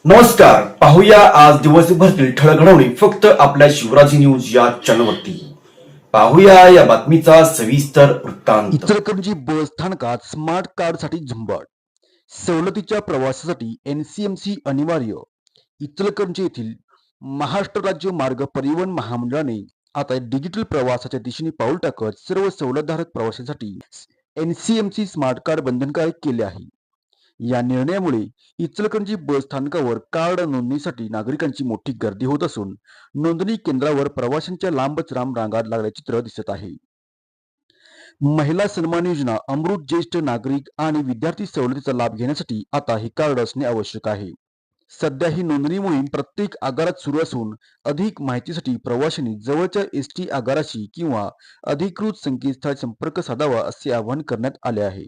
नमस्कार. पाहूया आज दिवसभरातील ठळक घडामोडी फक्त आपल्या शिवराजी न्यूज या चॅनलवरती. पाहूया या बातमीचा सविस्तर वृत्तांत. इचलकरंजी बस स्थानकात स्मार्ट कार्डसाठी झंबड. सवलतीच्या प्रवासासाठी एनसीएमसी अनिवार्य. इचलकरंजी येथील महाराष्ट्र राज्य मार्ग परिवहन महामंडळाने आता डिजिटल प्रवासाच्या दिशेने पाऊल टाकत सर्व सवलतधारक प्रवाशांसाठी एनसीएमसी स्मार्ट कार्ड बंधनकारक केले आहे. या निर्णयामुळे इचलकरंजी बस स्थानकावर कार्ड नोंदणीसाठी नागरिकांची मोठी गर्दी होत असून नोंदणी केंद्रावर प्रवाशांच्या लांबच लांब रांगा लागल्याचे चित्र दिसत आहे. महिला सन्मान योजना, अमृत ज्येष्ठ नागरिक आणि विद्यार्थी सवलतीचा लाभ घेण्यासाठी आता हे कार्ड असणे आवश्यक आहे. सध्या ही नोंदणी मोहीम प्रत्येक आगारात सुरू असून अधिक माहितीसाठी प्रवाशांनी जवळच्या एसटी आगाराशी किंवा अधिकृत संकेतस्थळाशी संपर्क साधावा असे आवाहन करण्यात आले आहे.